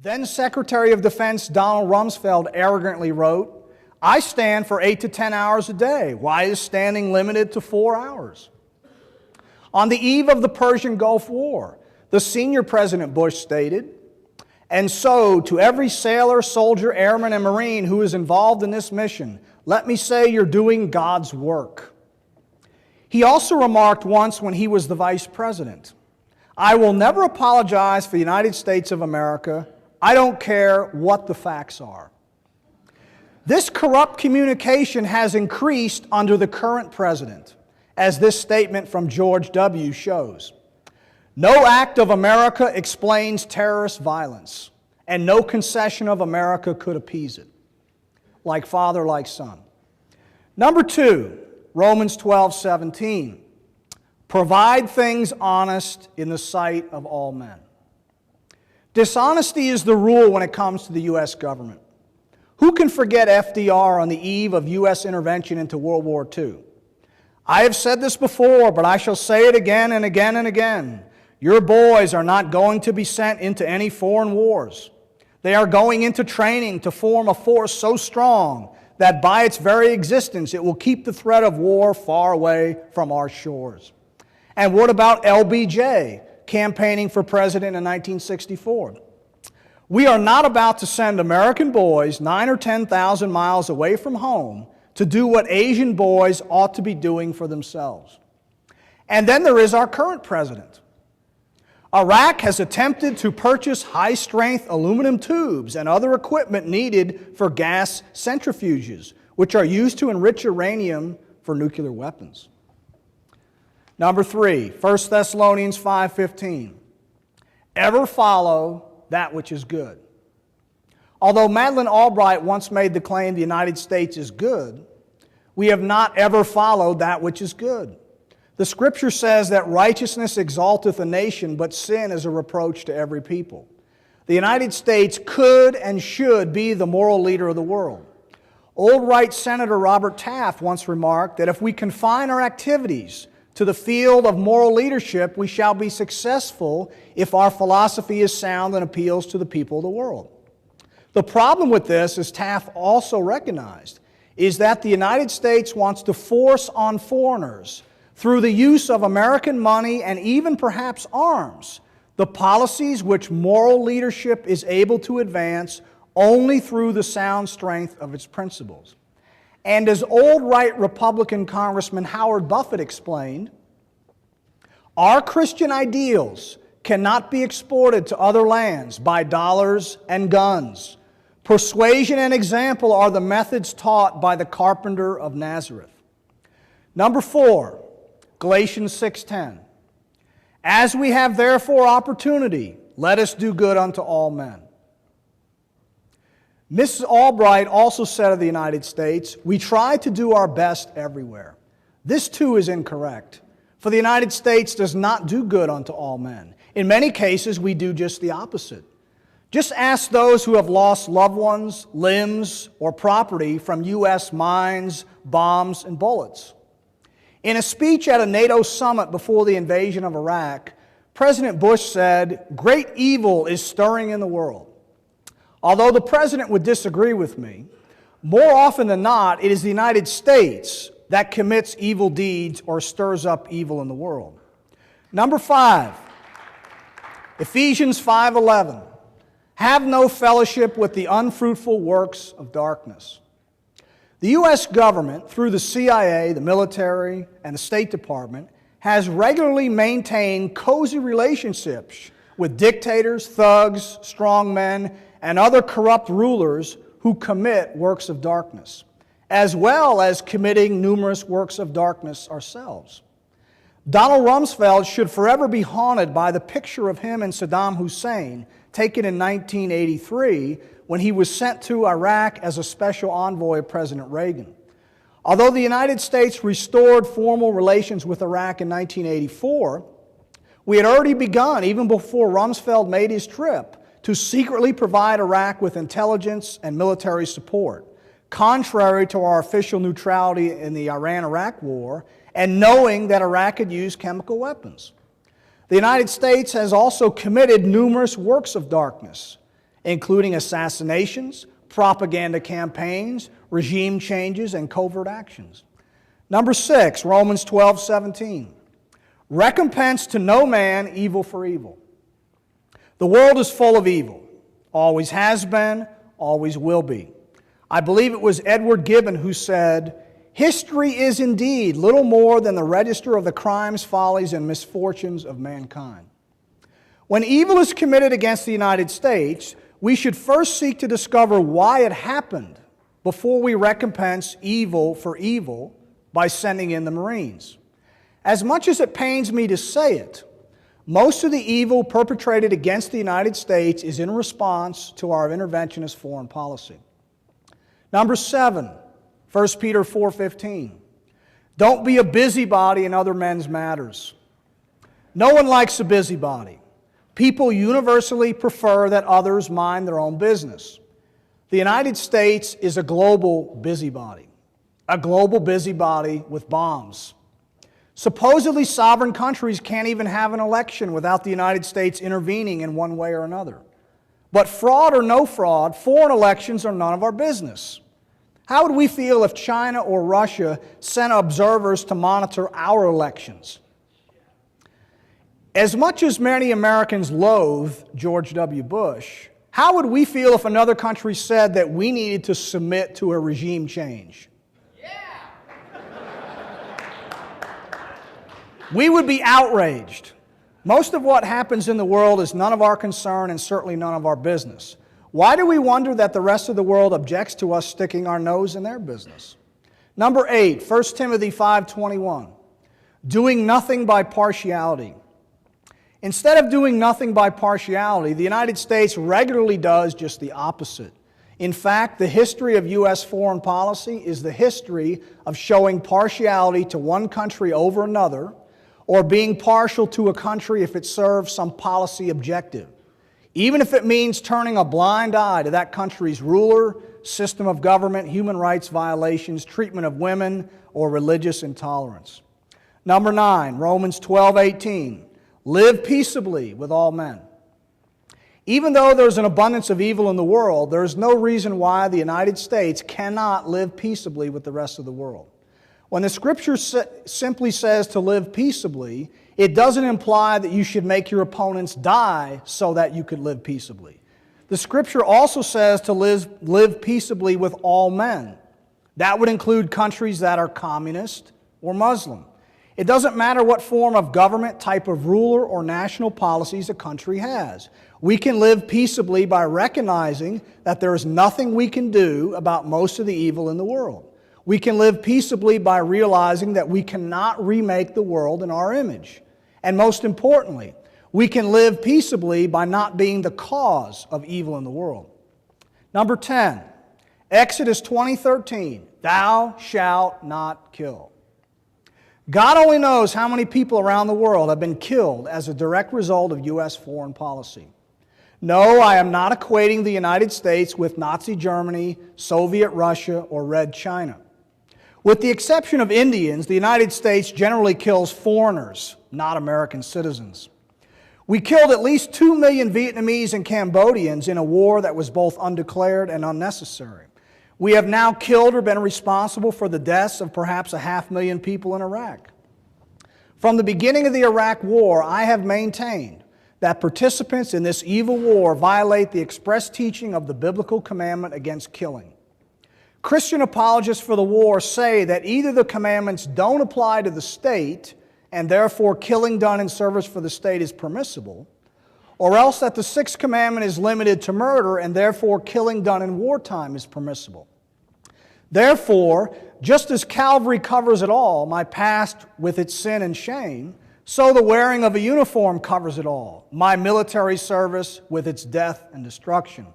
Then Secretary of Defense Donald Rumsfeld arrogantly wrote, "I stand for 8 to 10 hours a day. Why is standing limited to 4 hours?" On the eve of the Persian Gulf War, the senior President Bush stated, "And so, to every sailor, soldier, airman, and Marine who is involved in this mission, let me say you're doing God's work." He also remarked once when he was the Vice President, "I will never apologize for the United States of America. I don't care what the facts are." This corrupt communication has increased under the current president, as this statement from George W. shows. "No act of America explains terrorist violence, and no concession of America could appease it." Like father, like son. Number 2, Romans 12:17. Provide things honest in the sight of all men. Dishonesty is the rule when it comes to the U.S. government. Who can forget FDR on the eve of U.S. intervention into World War II? "I have said this before, but I shall say it again and again and again. Your boys are not going to be sent into any foreign wars. They are going into training to form a force so strong that by its very existence it will keep the threat of war far away from our shores." And what about LBJ campaigning for president in 1964? "We are not about to send American boys 9,000 or 10,000 miles away from home to do what Asian boys ought to be doing for themselves." And then there is our current president. Iraq has attempted to purchase high-strength aluminum tubes and other equipment needed for gas centrifuges, which are used to enrich uranium for nuclear weapons. Number 3, 1 Thessalonians 5:15. Ever follow that which is good. Although Madeleine Albright once made the claim the United States is good, we have not ever followed that which is good. The Scripture says that righteousness exalteth a nation, but sin is a reproach to every people. The United States could and should be the moral leader of the world. Old right Senator Robert Taft once remarked that if we confine our activities to the field of moral leadership, we shall be successful if our philosophy is sound and appeals to the people of the world. The problem with this, as Taft also recognized, is that the United States wants to force on foreigners, through the use of American money and even perhaps arms, the policies which moral leadership is able to advance only through the sound strength of its principles. And as old right Republican Congressman Howard Buffett explained, our Christian ideals cannot be exported to other lands by dollars and guns. Persuasion and example are the methods taught by the carpenter of Nazareth. Number 4, Galatians 6:10. As we have therefore opportunity, let us do good unto all men. Mrs. Albright also said of the United States, we try to do our best everywhere. This too is incorrect, for the United States does not do good unto all men. In many cases, we do just the opposite. Just ask those who have lost loved ones, limbs, or property from U.S. mines, bombs, and bullets. In a speech at a NATO summit before the invasion of Iraq, President Bush said, "Great evil is stirring in the world." Although the president would disagree with me, more often than not, it is the United States that commits evil deeds or stirs up evil in the world. Number 5, Ephesians 5:11. Have no fellowship with the unfruitful works of darkness. The U.S. government, through the CIA, the military, and the State Department, has regularly maintained cozy relationships with dictators, thugs, strongmen, and other corrupt rulers who commit works of darkness, as well as committing numerous works of darkness ourselves. Donald Rumsfeld should forever be haunted by the picture of him and Saddam Hussein taken in 1983 when he was sent to Iraq as a special envoy of President Reagan. Although the United States restored formal relations with Iraq in 1984, we had already begun, even before Rumsfeld made his trip, to secretly provide Iraq with intelligence and military support, contrary to our official neutrality in the Iran-Iraq war, and knowing that Iraq had used chemical weapons. The United States has also committed numerous works of darkness, including assassinations, propaganda campaigns, regime changes, and covert actions. Number 6, Romans 12:17. Recompense to no man evil for evil. The world is full of evil. Always has been, always will be. I believe it was Edward Gibbon who said, "History is indeed little more than the register of the crimes, follies, and misfortunes of mankind." When evil is committed against the United States, we should first seek to discover why it happened before we recompense evil for evil by sending in the Marines. As much as it pains me to say it, most of the evil perpetrated against the United States is in response to our interventionist foreign policy. Number 7, 1 Peter 4:15. Don't be a busybody in other men's matters. No one likes a busybody. People universally prefer that others mind their own business. The United States is a global busybody with bombs. Supposedly sovereign countries can't even have an election without the United States intervening in one way or another. But fraud or no fraud, foreign elections are none of our business. How would we feel if China or Russia sent observers to monitor our elections? As much as many Americans loathe George W. Bush, how would we feel if another country said that we needed to submit to a regime change? We would be outraged. Most of what happens in the world is none of our concern and certainly none of our business. Why do we wonder that the rest of the world objects to us sticking our nose in their business? Number 8, 1 Timothy 5:21. Doing nothing by partiality. Instead of doing nothing by partiality, the United States regularly does just the opposite. In fact, the history of U.S. foreign policy is the history of showing partiality to one country over another, or being partial to a country if it serves some policy objective, even if it means turning a blind eye to that country's ruler, system of government, human rights violations, treatment of women, or religious intolerance. Number 9, Romans 12:18. Live peaceably with all men. Even though there's an abundance of evil in the world, there is no reason why the United States cannot live peaceably with the rest of the world. When the Scripture simply says to live peaceably, it doesn't imply that you should make your opponents die so that you could live peaceably. The Scripture also says to live peaceably with all men. That would include countries that are communist or Muslim. It doesn't matter what form of government, type of ruler, or national policies a country has. We can live peaceably by recognizing that there is nothing we can do about most of the evil in the world. We can live peaceably by realizing that we cannot remake the world in our image. And most importantly, we can live peaceably by not being the cause of evil in the world. Number 10, Exodus 20:13, thou shalt not kill. God only knows how many people around the world have been killed as a direct result of U.S. foreign policy. No, I am not equating the United States with Nazi Germany, Soviet Russia, or Red China. With the exception of Indians, the United States generally kills foreigners, not American citizens. We killed at least 2 million Vietnamese and Cambodians in a war that was both undeclared and unnecessary. We have now killed or been responsible for the deaths of perhaps 500,000 people in Iraq. From the beginning of the Iraq War, I have maintained that participants in this evil war violate the express teaching of the biblical commandment against killing. Christian apologists for the war say that either the commandments don't apply to the state, and therefore killing done in service for the state is permissible, or else that the sixth commandment is limited to murder, and therefore killing done in wartime is permissible. Therefore, just as Calvary covers it all, my past with its sin and shame, so the wearing of a uniform covers it all, my military service with its death and destruction.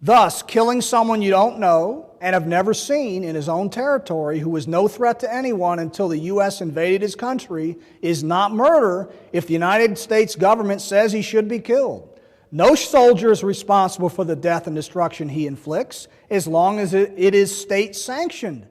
Thus, killing someone you don't know and have never seen in his own territory who was no threat to anyone until the U.S. invaded his country is not murder if the United States government says he should be killed. No soldier is responsible for the death and destruction he inflicts as long as it is state-sanctioned